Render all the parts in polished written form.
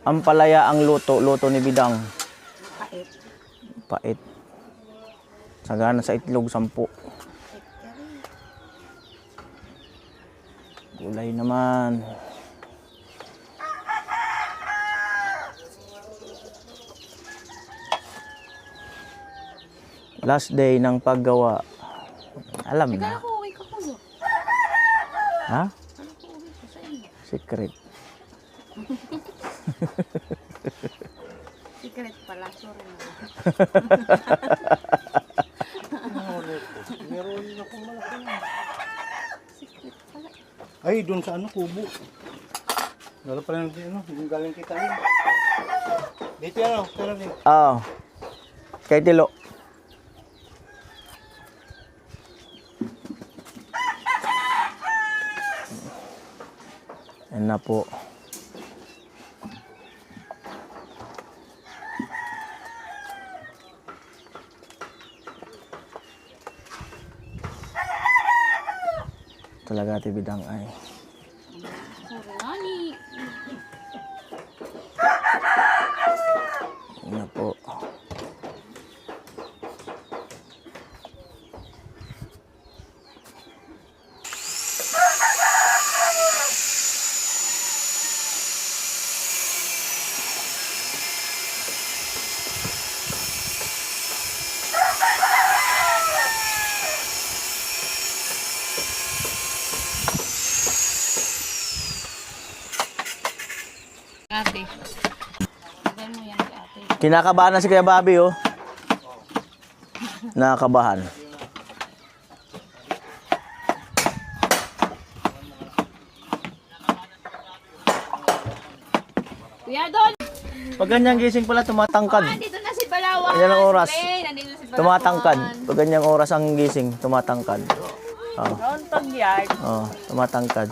Ampalaya ang luto ni Bidang. Pait. Pait. Sagana sa itlog, 10. Gulay naman. Last day ng paggawa. Alam na. Ako, uwi ka kulo. Ha? Ako, uwi ko sa inyo. Secret. Secret pala, sorry na. Meron akong malaki. Secret pala. Ay, doon sa ano, kubo. Lalo pala yung galing kita yun. Dito yan, pero dito. Oo. Kay Tilo. Yan na po. Talaga ati Bidang ay. Sorry, nani. Yan na po. Ate. Lagay mo yan kay ate. Kinakabahan na si Kuya Bobby, oh. Nakakabahan. Kuya Don! Pag ganyang gising pala, tumatangkad. Nandito na si Balawan. Ayan ang oras. Nandito na si Balawan. Tumatangkad. Pag ganyang oras ang gising, tumatangkad. Oh. Noon pag-yard. Oh, tumatangkad.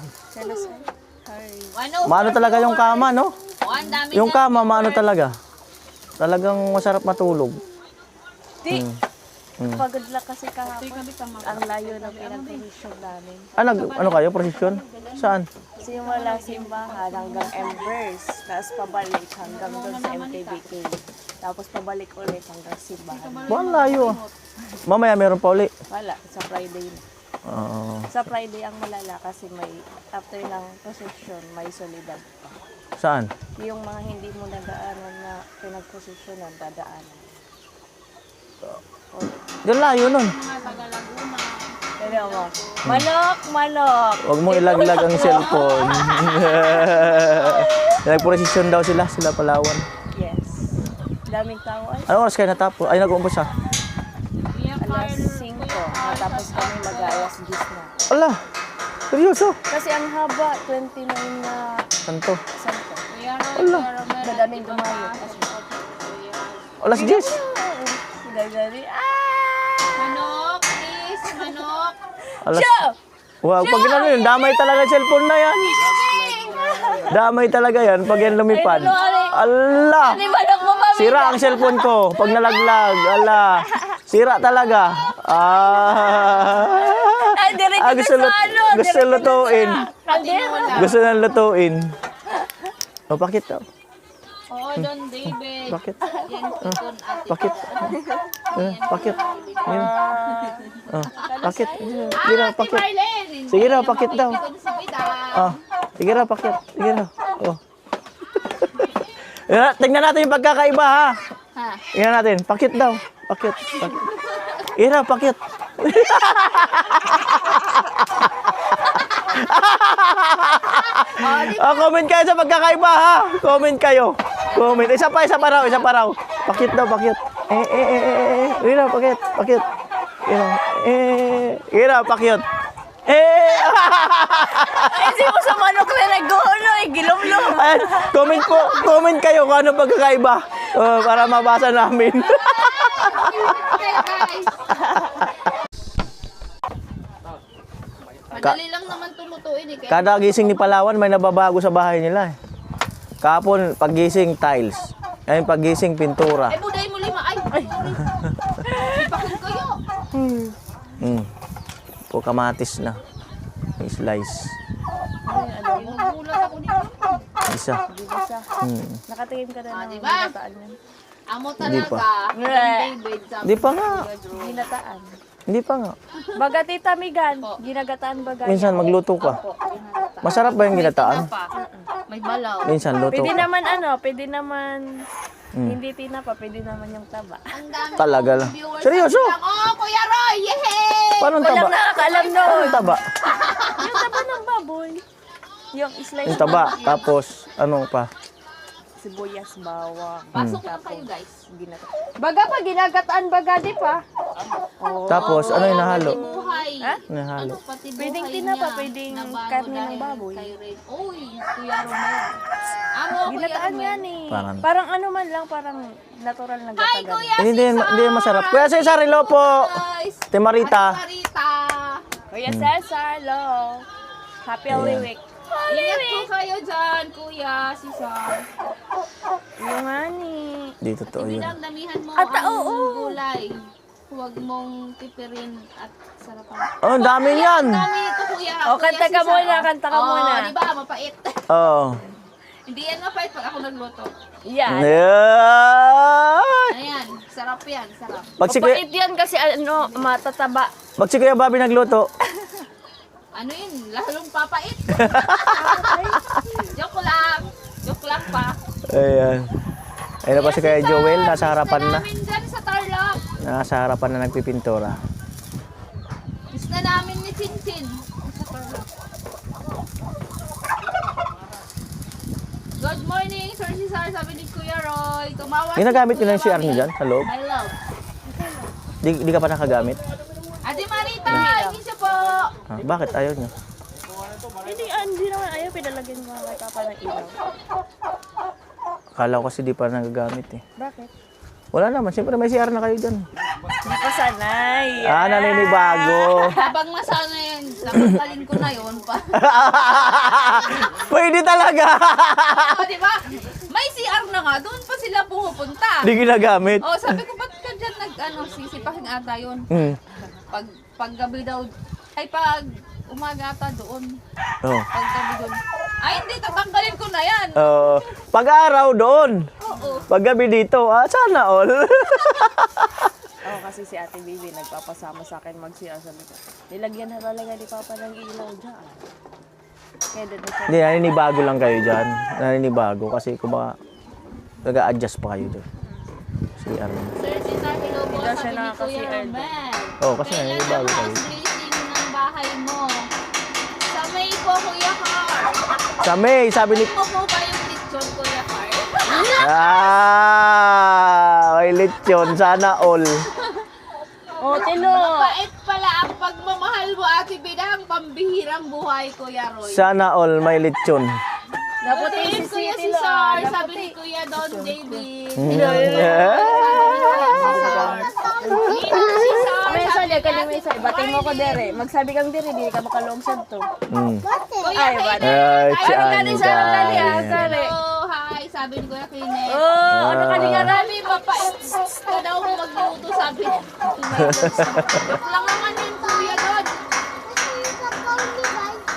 Ano? Maano talaga yung kama, no? Oh, ang dami Yung na. kama, maano talaga. Talagang masarap matulog. Di, Hmm. pagod lang kasi kahapon. Ang layo ng pinag-provision namin. Ano kayo, prosesyon? Saan? Simula simbahan hanggang Embers, tapos pabalik hanggang doon sa MTBK. Tapos pabalik ulit hanggang simbahan. Wala layo. Mamaya meron pa uli. Wala, sa Friday na. Oo. Sa Friday ang malala kasi may, after ng procession, may solidad pa. Saan? Yung mga hindi mo nadaanan na pinag-processionan, dadaanan. Diyan layo nun. Pero mo, manok, manok! Huwag mo ilaglag ang cellphone. Nagprosesyon daw sila Palawan. Yes. Daming tao ay. Ano oras kayo natapos? Ay, nag-uumpos ah. Alas 5, matapos kami mag-alas 10 na. Ala, seryoso? Kasi ang haba, 29 na Santo. santo. Ala, Madaming dumayo. Kasi, alas 10. gagari, Manok, please, manok. Alas. Wag, pag gano'n yun, damay talaga yung cellphone na yan. Damay talaga yan pag yan lumipad. Ala, manok mo ba? sira ang cellphone ko pag nalaglag. Ala, sira talaga. Gusto lutuin. Gusto nang lutuin. O, bakit daw? Oo, Don David. Bakit? Yan, ikon ate. Bakit? Bakit? Yan. Oh, bakit? Sige raw, bakit? Marlene. Sige raw, bakit daw? Ikon si Bida. Oh, sige raw, bakit? Sige raw. Oh. Tingnan natin yung pagkakaiba, ha? Ha? Tingnan natin. Bakit daw? Bakit? Bakit? Sige raw, bakit? Oh, comment kayo sa pagkakaiba, ha? Comment kayo. Comment. Isa pa raw, isa pa raw. Bakit daw, bakit? Sige raw, bakit? Bakit? Sige raw, bakit? Kasi mo sa manok na nag-uuno gilom-lom. Ayan, comment kayo kung ano pagkakaiba. Para mabasa namin. Guys. Madali lang naman tulutuin eh. Kaya Kada gising ni Palawan, may nababago sa bahay nila. Kahapon, paggising, tiles. Ngayon, paggising, pintura. ay, buday mo lima. Ay, sorry. Bakit kayo? Po kamatis na. May slice. Nagulat ako dito. Ginigisa. Ginisa. Nakatingin ka na ng diba? ginataan yan. Amo Hindi pa. talaga. David, sabi Hindi pa nga. Ginataan. Hindi pa nga. Baga tita Migan, ginagataan baga. Minsan magluto ka. Masarap ba yung ginataan? May balaw. Minsan luto Pwede ka. naman pwede naman hindi tinapa, pwede naman yung taba. Ang dami Talaga lang. viewers. Seryoso? Oh, Kuya Roy! Yehey! Paano ang Walang taba? nakakaalam Paano nun. ang taba? Yung taba ng baboy. Yung slice Yung taba. Tapos, ano pa? sibuyas, bawang. Pasok lang kayo, guys. Baga pa, ginagataan baga di pa. Tapos, ano yung nahalo? Buhay. Nahalo. Pati Pwedeng buhay tinapa, niya, pwedeng nabago karne ng dahil baboy. kay Red. Uy, Kuya Romel. Amo, Kuya Ginataan Romel. yan eh. Parang- Parang ano man lang, parang natural na Hi, gatagan. Kuya Hindi yan masarap. Kuya Cesar, hello po. Guys. Temarita. Marita. Kuya Cesar, hello. Happy Holy Week. Ingat po kayo dyan, Kuya Cesar. Yung ani. Di totoo Hindi yun. lang damihan mo At, ang oo. gulay. Huwag mong tipirin at sarapan. Oh, ang dami yan. Dami ito, Kuya. O, Kuya kanta ka Cesar, muna, oh. kanta ka muna. Oh, di ba? Mapait. Oo. Hindi yan mapait pag ako nagluto. Yan. Yeah. Ayan, sarap yan, sarap. Pag si Kuya, Mapait yan kasi matataba. pag si Kuya Bobby nagluto, Ano yun? Lalong papait. Joke lang. Joke lang pa. ayan. Ayun na pa si Kuya Joel, nasa harapan na. Namin dyan sa Tarlac. Nasa harapan na nagpipintura. Miss na namin ni Cincin. Sa Tarlac. Good morning, Sir Cesar. Sabi ni Kuya Roy. Tumawa Ginagamit si nyo lang Kuya CR nyo dyan? Sa loob? My love. Di ka pa nakagamit? Ate Marita, hindi siya po. Ah, bakit ayaw nyo? Hindi naman ayaw, pinalagyan mo kay Papa ng ilaw. Akala ko kasi di pa nagagamit eh. Bakit? Wala naman, siyempre may CR na kayo dyan. Hindi pa sanay. Ah, naninibago. Habang masana yan, samantalin ko na yun pa. Pwede talaga. O, di ba? May CR na nga, doon pa sila pumupunta. Di ginagamit. O, sabi ko, ba't ka dyan sisipakin ata yun? Hmm. Pag gabi daw, ay pag umaga ata doon. Oh. Pag gabi doon. Ay, hindi, tatanggalin ko na yan. Pag-araw doon. Oo. Pag gabi dito, sana all. Oo, kasi si Ate Baby nagpapasama sa akin mag-CR. Sabi ko, nilagyan na talaga ni Papa ng ilaw dyan. Kaya doon siya. Hindi, naninibago lang kayo dyan. Naninibago kasi kung baka nag-a-adjust pa kayo doon. CR na. Sir Cesar, hello po. daw siya Sabi ni Kuya nakaka-CR doon. Romel. Oo, kasi Kailan naninibago ang kayo. house blazing ng bahay mo? Sa May po, Kuya Car. Sa May, sabi ni... Mo po ba yung lechon, Kuya Car? May lechon, sana all. Oh, tilo. Mapait pala ang pagmamahal mo, Ate Bidang, pambihirang buhay, Kuya Roy. Sana all may lechon. Naputi si Kuya Tilo. Cesar, sabi ni Kuya Don David. May sali ka na may sali. Bating mo ko dere. Magsabi kang dere, di ka makalong to. Ay, bata. Ay, si Dali sa dali ha, Anga. sali. Hello, hi, sabi ni Kuya Kenneth. Oh, ano ka nga Marami mapait ka daw magluto, sabi ni Joke lang naman yun, Kuya Don.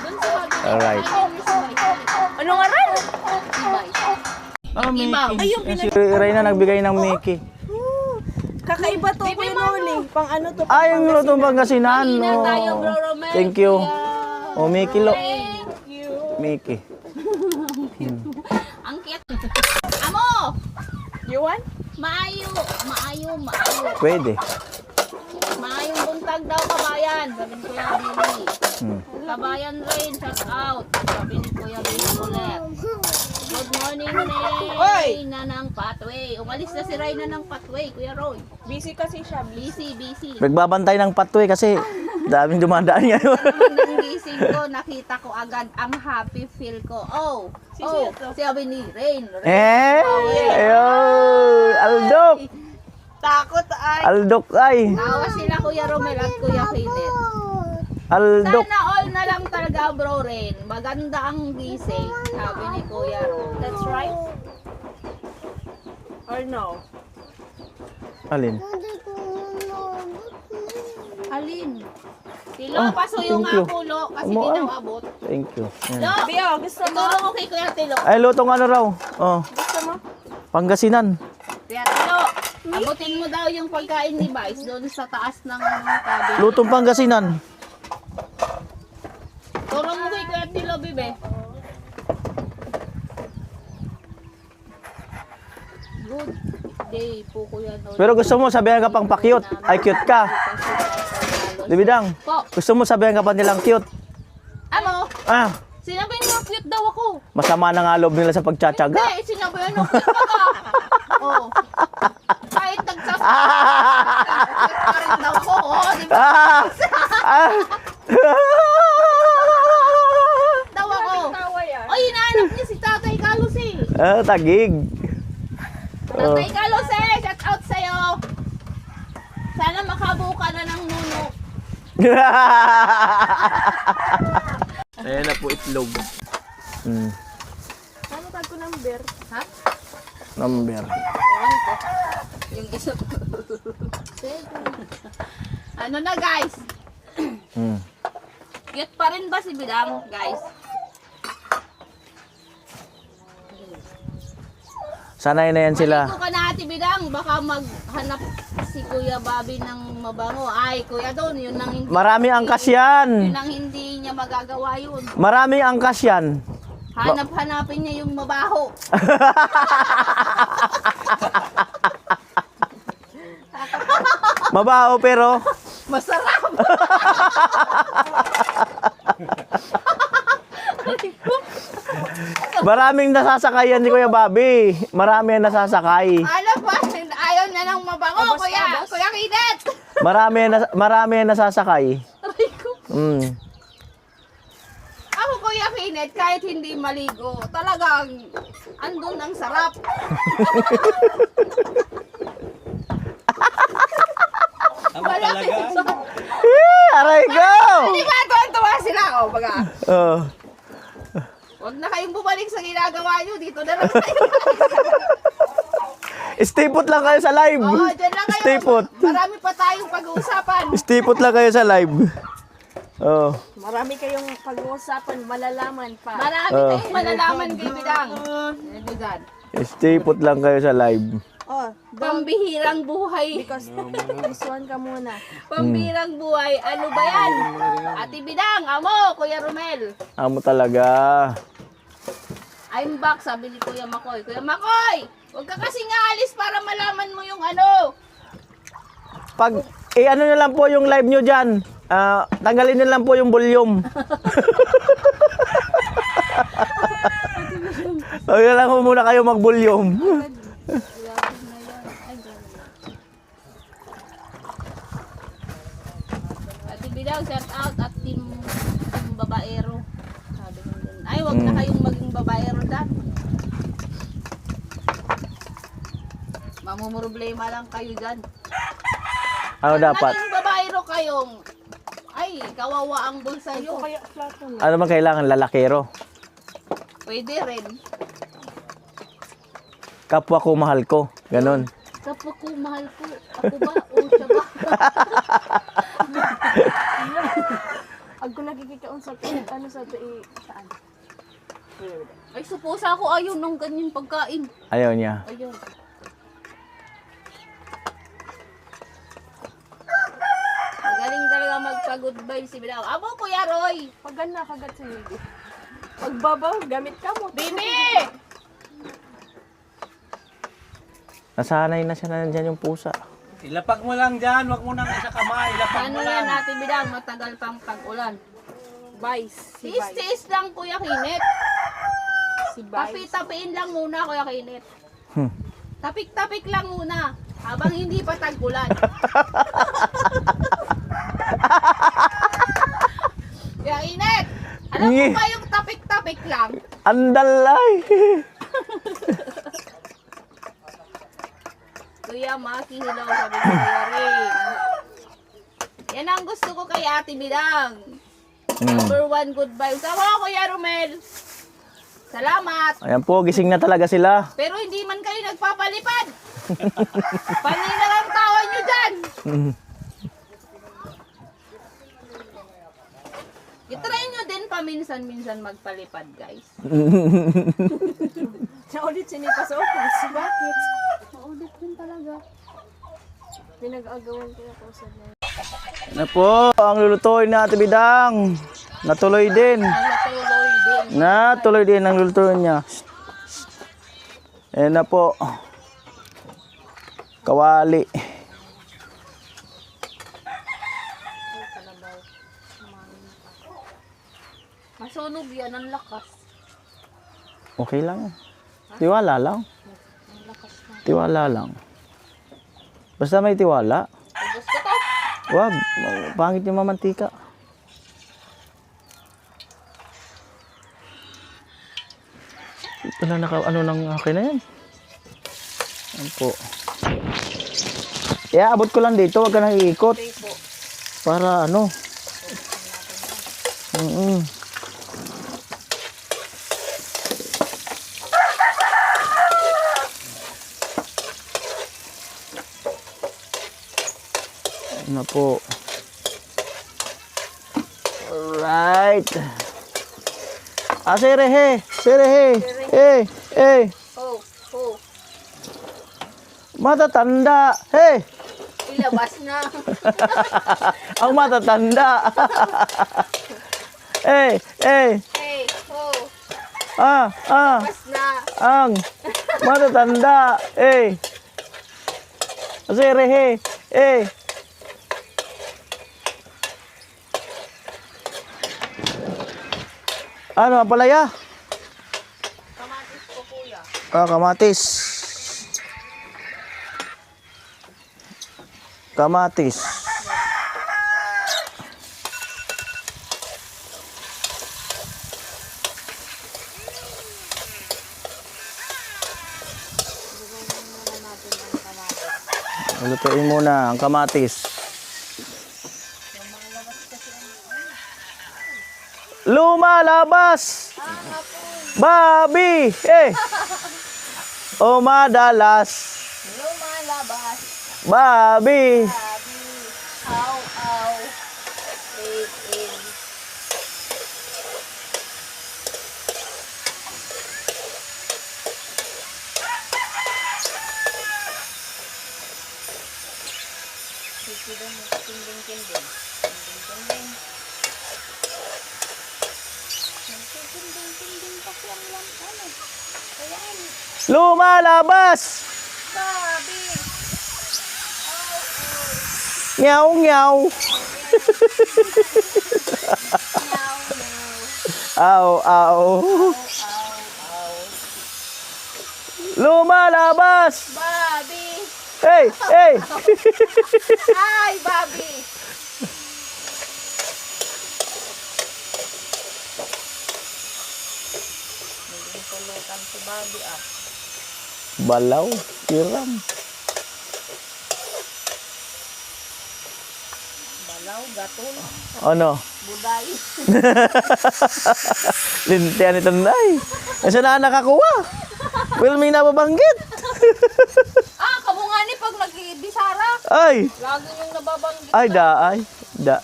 Doon sa sabi ni Alright. Ano nga rin? Si Reyna nagbigay ng Mickey. Kakaiba to, Kuya Noli. Pang ano to? Ay, yung luto Pangasinan. Ina tayo, No. Bro Romel. Thank you. Kuya. Oh, Mickey lo. Thank you. Mickey. Ang cute. Amo! You want? Maayo. Pwede. Maayong buntag daw, kabayan. Sabi ni Kuya Billy. Hmm. Kabayan rin, shout out. Sabi ni Kuya Billy ulit. Good morning, Reyna ng Pathway. Umalis na si Reyna ng Pathway, Kuya Roy. Busy kasi siya. Busy. Nagbabantay ng patway kasi daming dumadaan ngayon. Nang gising ko, nakita ko agad ang happy feel ko. Sabi ni Rain. Ayun. Aldok. Takot ay. Aldok ay. Tawa sila Kuya Romel at Kuya Kenneth. Aldok. Sana all na lang talaga, bro, Ren. Maganda ang gising, sabi ni Kuya Ron. That's right. Or no? Alin? Alin? Tilo, pasuyo thank nga you. pulo kasi Amo, di ay. daw abot. Thank you. Yan. Lo, Bio, gusto mo? ituro mo kay Kuya Tilo. Ay, lutong ano raw? Oh, Gusto mo? Pangasinan. Kuya Tilo, abutin mo daw yung pagkain ni Vice doon sa taas ng cabinet. Lutong Pangasinan. Turo mo kay Kuya Tilo, bibe. Good day po, Kuya Nol. Pero gusto mo sabihan ka pang pa-cute. Ay, cute ka. Libidang, Po, gusto mo sabihan ka pa nilang cute. ano? Ah, Sinabi mo cute daw ako. masama na nga loob nila sa pagtsatsaga. Hindi, sinabi ano, cute ka ka. Oo. Kahit nagsasabi, cute pa rin daw ako. Oo, di ba? Ah! Ah! Daw ako. Tawa yan. Oy, hinahanap niya si Tatay Carlos eh. Ah, tagig. Oh. Tatay Carlos eh, shout out sa'yo. Sana makabuo ka na ng nuno. Ayan na po itlog. Ano tag ko number? Ha? Number. Ewan ko. Yung isa po. Ano na guys? Cute pa rin ba si Bidang, guys? Sanay na yan sila. Maligo ka na Ate Bidang, baka maghanap si Kuya Bobby ng mabango. Ay, Kuya Don, yun ang hindi, Maraming angkas yan. yun ang hindi niya magagawa yun. Maraming angkas yan. Hanap-hanapin niya yung mabaho. Mabaho pero Masarap! maraming nasasakay yan ni Kuya Bobby. Marami ang nasasakay. Alam ba, ayaw na ng mabango, Kuya. Kuya Kidet! Marami ang nasasakay. Aray ko. Ako, Kuya Kinet, kahit hindi maligo, talagang andun ang sarap. Wala talaga. Aray go! Hindi ba tuwa sila? O, baga. Oh. Huwag na kayong bumalik sa ginagawa nyo. Dito na lang kayo. Stay put lang kayo sa live. Oo, dyan lang kayo. Stay put. Marami pa tayong pag-uusapan. Stay put lang kayo sa live. Oh. Marami kayong pag-uusapan, malalaman pa. Marami tayong malalaman kay Bidang. Yan, Bidang. Stay put lang kayo sa live. Oh, Pambihirang buhay. because this one ka muna. Pambihirang buhay. Ano ba yan? Ate Bidang, amo, Kuya Romel. Amo talaga. I'm back, sabi ni Kuya Makoy. Kuya Makoy, huwag ka kasing aalis para malaman mo yung ano. Pag, ano na lang po yung live nyo dyan. Tanggalin nyo lang po yung volume. Huwag na lang po muna kayo mag-volume. Ate Bidang, shout out at team babaero. Sabi mo din. Ay, huwag na kayong maging babaero dyan. Mamumroblema lang kayo dyan. Ano Pag dapat? naging babaero kayong, ay, kawawa ang bulsa nyo. Kaya plato na. Ano man kailangan? Lalakero. Pwede rin. Kapwa ko, mahal ko. Ganon. Kapwa ko, mahal ko. Ako ba? O siya ba? Ag ko nagkikikaon sa ano sa to saan? Ay, suposa ako ayaw ng ganyan pagkain. Ayaw niya. Ayun. Magaling talaga magpa-goodbye si Bidang. Amo, Kuya Roy! Pag na kagat sa nigi. Pagbabaw, gamit ka mo. Bibi! Nasanay na siya na nandyan yung pusa. Ilapak mo lang dyan, wag mo nang sa kamay. Ilapak Ano mo yan, lang. Ate Bidang? Matagal pang tag-ulan. Vice. Si Vice. Tiis-tiis lang, Kuya Kinet. Si Vice. Tapi-tapiin lang muna, Kuya Kinet. Tapik-tapik lang muna. Habang hindi pa tag-ulan. Kuya Kinet! Alam mo ba yung tapik-tapik lang? Andalay! Kuya Maki, hello, sabi ko Kuya Ring. Yan ang gusto ko kay Ate Bidang. Number 1, good vibes. Ako, Kuya Romel. Salamat. Ayan po, gising na talaga sila. Pero hindi man kayo nagpapalipad. Panay na lang tawa nyo dyan. minsan-minsan magpalipad, guys. Naulit sinipas office. Bakit? Maulit din talaga. Pinag-agawan ko na po sa mga. Na po, ang lulutuin na Ate Bidang. Natuloy din. Natuloy din. Natuloy din ang lulutuin niya. Ayan na po. Kawali. Masunog yan, ang lakas. Okay lang. Tiwala lang. Tiwala lang. Basta may tiwala. Gusto to. Wag, pangit yung mamantika. Ano nang akin na yan? Yan po. Abot ko lang dito, wag ka nang iikot. Para ano? Na po. Alright. Serehe. Oh, oh. Matatanda. Hey. Ilabas na. Ang matatanda. Hey, oh. Ilabas na. Ang matatanda. Serehe. Ano, palaya? Kamatis ko, kuya. Kamatis. Kamatis. Lutuin muna ang kamatis. Lumalabas! Babi! O madalas! Lumalabas. Babi! Sabi. Aw. In. Kinding. Pakyang lang. Ano? Ayan. Lumalabas! Sabi. Nyaw, nyaw! Aw, aw! Lumalabas! Babi. Hey! Ay, Babi. Naging pulutan si Babi Balaw, tiram. Balaw, gatul, Ano? buday. Lintian ito na ay. Kasi na nakakuha. Well, may nababanggit. Kamo nga ni pag nag-ibisara. Ay! Lagi yung nababanggit. Da.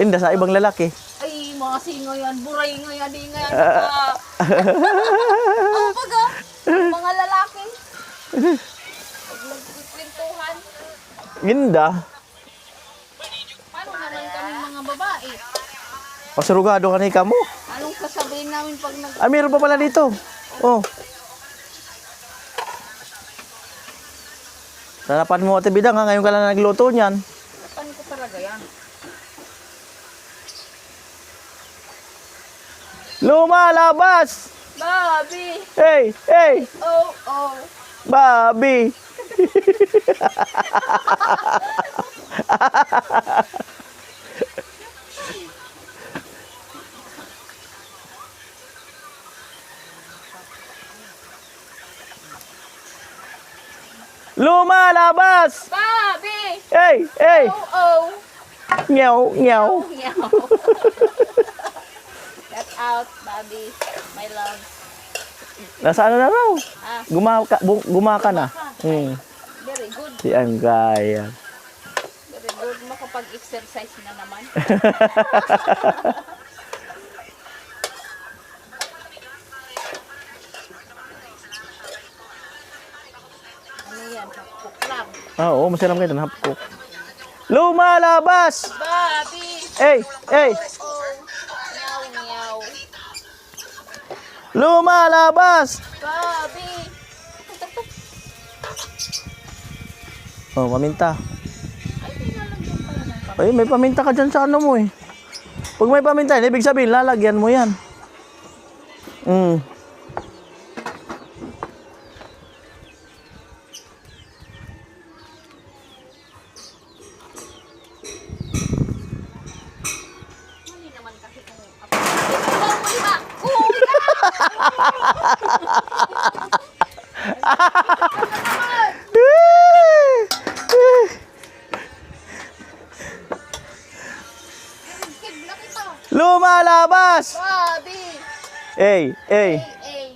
Inda sa ibang lalaki. Ay, mga singo yan, buray nga yan, di nga yan. Baga, mga lalaki. Pag nagkikwentuhan, Ginda. paano naman kami mga babae? Pasurugado ka na ikaw mo. Anong sasabihin namin pag Ay, meron pa pala dito. Oh. Sarapan mo Ate Bidang ha. Ngayon ka lang nagluto niyan. Pan ko talaga yan? Lumalabas! Babi! Hey! Oh. Babi! Lumalabas! Babi! Hey! Oh. Nyaw! Meow. Get out, Babi. My love. Nasaan na raw? Ah. Gumaka na. Very good. Si Anggaya. Very good. Makapag-exercise na naman. Oo, masiram kayo. Half cook. Lumalabas! Bobby! Hey! Hey! Oh, meow, meow. Lumalabas! Bobby! Oh, paminta. Ay, nilalagyan pa yan ng kapatid. Ay, may paminta ka dyan sa ano mo eh. Pag may paminta, ibig sabihin, lalagyan mo yan. Mm. Mali naman kasi kung huli ba? Huli ka! Kigla kita. Lumalabas! Bobby! Hey! Hey! Ay.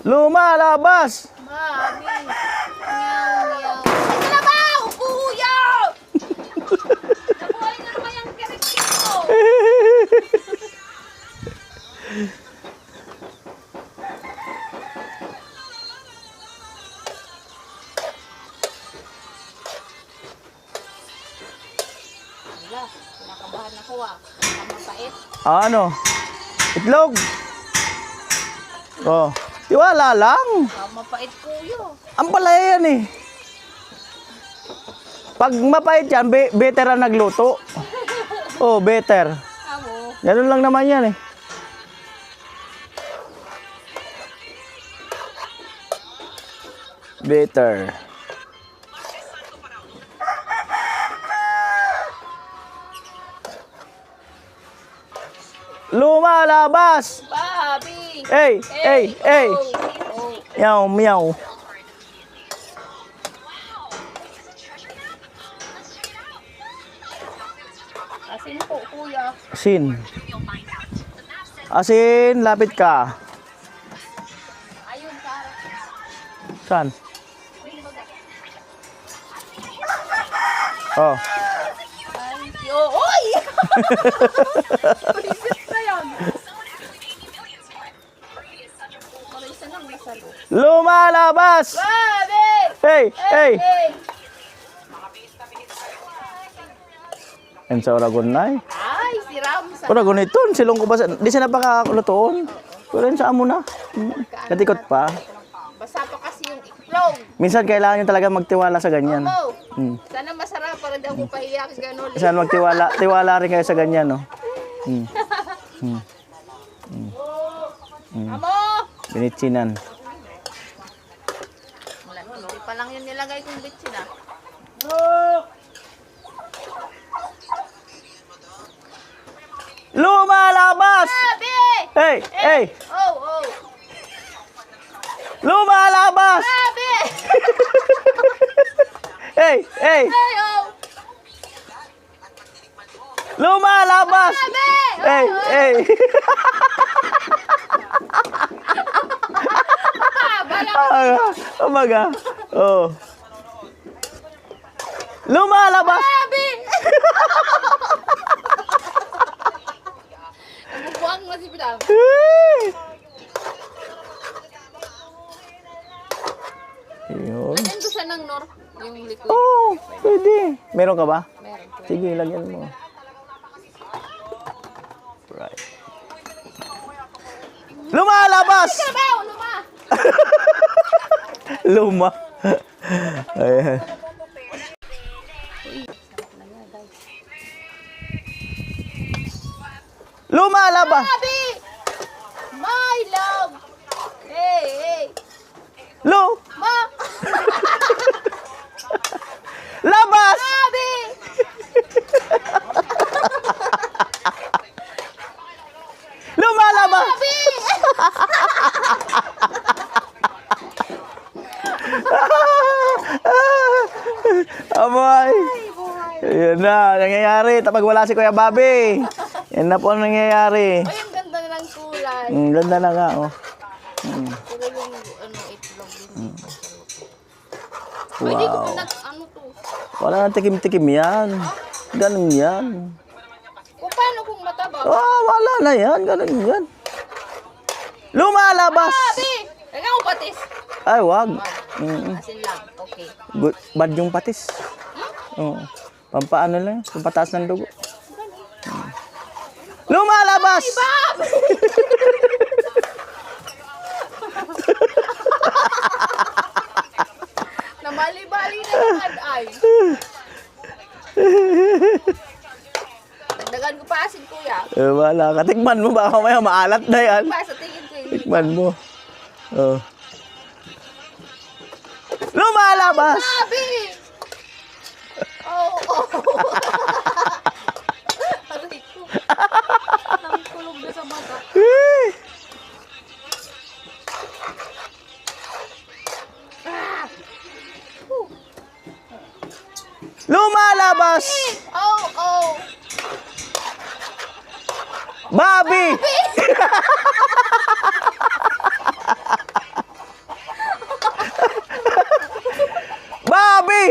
Lumalabas! Bobby! Meow, meow. Ito na ba? Kuya! Nabuhay na naman yung kirikit ko. Wala, kinakabahan ako ah. Ang mapait. Ano? Itlog? Oh, tiwala lang. Ang mapait kuya. Ang palaya yan eh. Pag mapait yan, better ang nagluto. Oh, better. Amo. Ganun lang naman yan eh. Better. Lumalabas! Bobby! Hey! Hey! Hey! Oh. Meow! Meow! Asin po kuya. Asin. Asin, lapit ka. Ayun para. Saan? Oh. Thank you. Oy! Princess na yan. Marisa nang nasalo. Lumalabas! Bobby! Hey! Hey! Hey! And sa Oragon na eh. Ay, si Ramsa. Oragon ito. Silong ko ba? Di siya napakakulutoon. Pero yun sa amo na. Katikot pa. Basta pa kasi yung iklog. Minsan kailangan nyo talaga magtiwala sa ganyan. Oh, Mm. sana masarap para daw ko pahiyak gano'n. Minsan magtiwala. Tiwala rin kayo sa ganyan, no? Mm. Amo! Binitsinan. Wala, hindi pa lang yun nilagay kong bitsin ah. Lumalabas! Bobby! Hey! Hey! Oh, oh. Lumalabas! Bobby! Hey! Hey! Ay, oh! Lumalabas! Bobby! Hey! Hey! Umaga. Oh. Lumalabas! Bobby! Nabubuang na si Bidang. Yun. Lagyan ko siya ng nor, yung liquid. Oh, pwede. Meron ka ba? Meron ko. Sige, lagyan mo. Right. Lumalabas! Trabaho, luma! Luma. Ayan. Lumalabas! Bobby! My love! Hey, hey! Lu! Ma! Labas! Bobby! Lumalabas! Bobby! Amoy! Ayan na, nangyayari. Tapag wala si Kuya Bobby. Yan na po ang nangyayari. Ay, ang ganda na ng kulay. Ganda na nga, oh. Puro yung itlog din. Pwede ko Wow. nag, ano to? Wala nang tikim-tikim yan. Ganun yan. Kung paano kung mataba? Oh, wala na yan. Ganun yan. Lumalabas! Sabi! Ikaw ko patis. Ay, wag. Asin lang. Okay. Good. Bad yung patis. Oo. Pampaano lang. Pampataas ng dugo. Lumalabas! Namali-bali na yung ad-ay. Dagdagan ko pa asin, kuya. Wala ka. Tikman mo. Baka mamaya maalat na yan. Pa sa tingin ko yun. Tikman mo. Oh. Lumalabas! Sabi! Oh, oh. Aray ko. Nangkulog na sa mata. Lumalabas! Oh, oh. Bobby! Bobby!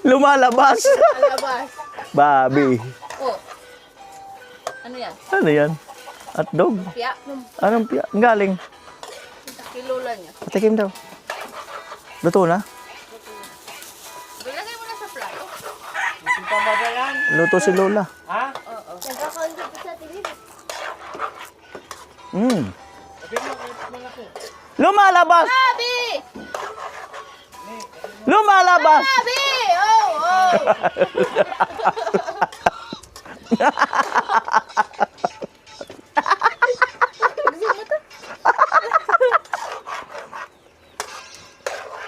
Lumalabas! Alabas. Bobby. Oh. Ano yan? Ano yan? Hotdog? Kaya, Anong piya? Ang galing. kilula niya. Patikim daw. Luto na? Ilagay mo na sa plato. Luto si Lola. Ha? Oo. Lumalabas! Sabi! Lumalabas! Sabi! Oh, oh.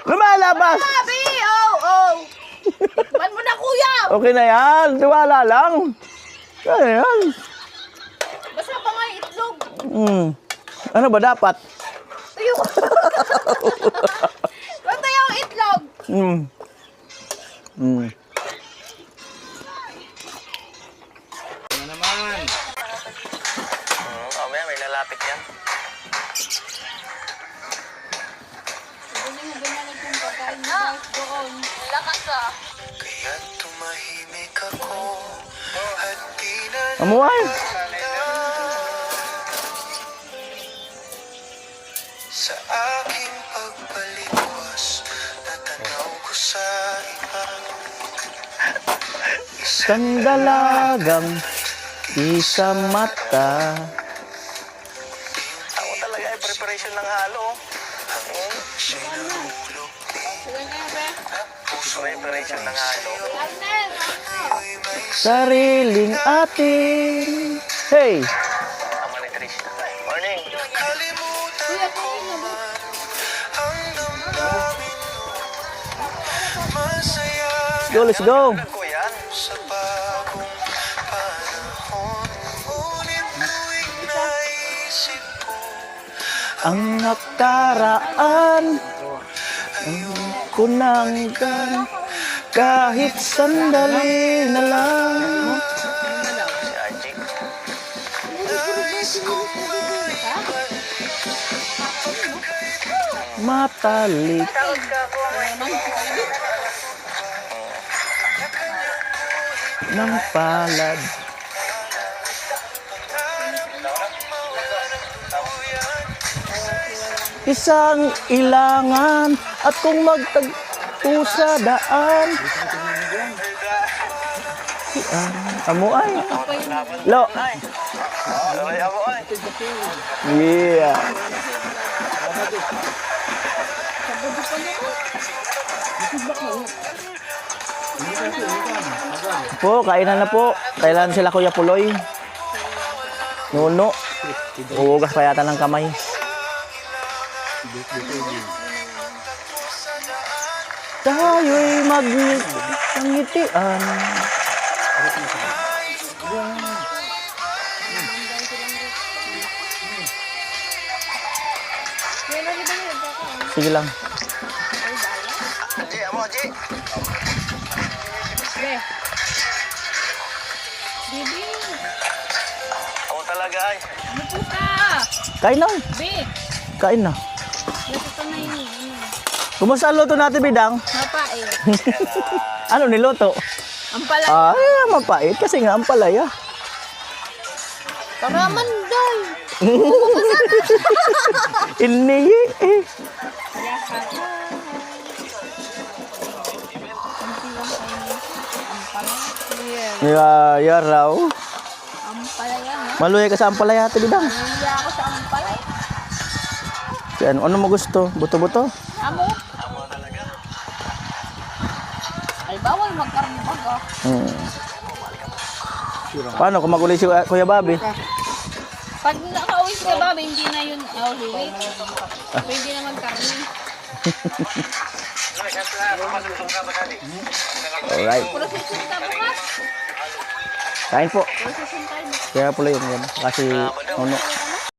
Lumalabas! Sabi! Oh, oh. Tikman mo na, kuya. Okay na yan. Tiwala lang. Ano yan? Basta pa nga yung itlog. Ano ba dapat? Tuyo. Basta yung itlog. Ano naman? Mamaya may lalapit yan. Ganyan yung pagkain mo doon. Lakas ah. Kaya tumahimik ako at di na Amuay! sa aking pagbalikwas natanaw ko sa iba. Isang dalagang isa mata. Ako talaga ay preparation ng halo. Siya'y nahulog Sige nga, pre. Preparation ng halo. Arnel! Ako'y may Sariling atin. Hey! Morning. kalimutan ko man ang damdamin mo. Masaya Let's go! sa bagong panahon. Ngunit tuwing naisip ko Ang nakaraan ang kunanggan kahit sandali na lang. nais kong Matalik ng palad. Isang ilangan at kung magtagpo sa daan. Amuay. Lo. Yeah. Po, kainan na po. Kailan sila Kuya Puloy? Nuno. Uugas pa yata ng kamay. Tayo'y magngitian. Sige lang. Pre. Bibi. Ako talaga ay. Ano po ka? Kain na. Be. Kain na. Ito na yun. Kumusta ang luto natin, Bidang? Mapait. Ano niluto? Ang pala. Ay, mapait kasi nga ang palaya. Karaman day. Iniyi eh. Ya raw. Ang pala yan, ha? Maluya ka sa ampalaya, Ate Bidang. Hindi ako sa ang pala. Yan, ano mo gusto? Buto-buto? Amo. Ay, bawal magkarnibag, oh. Paano kung maguli si Kuya Bobby? Pag nakauwi si Kababa, hindi na yun ulit. Pwede naman karne. Alright. Procession ka bukas. Kain po. Procession tayo. Kaya pala yun. Kasi, ano,